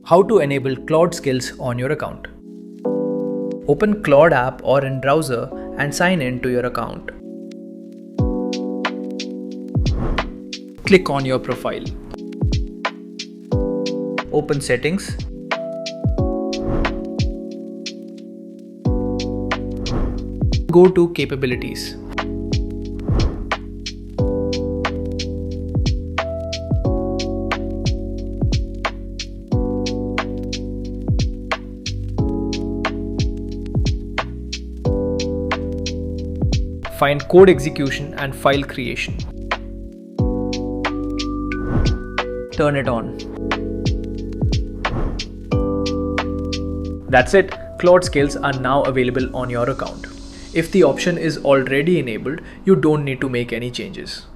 How to enable Claude Skills on your account. Open Claude app or in browser and sign in to your account. Click on your profile. Open Settings. Go to Capabilities. Find code execution and file creation. Turn it on. That's it. Claude Skills are now available on your account. If the option is already enabled, you don't need to make any changes.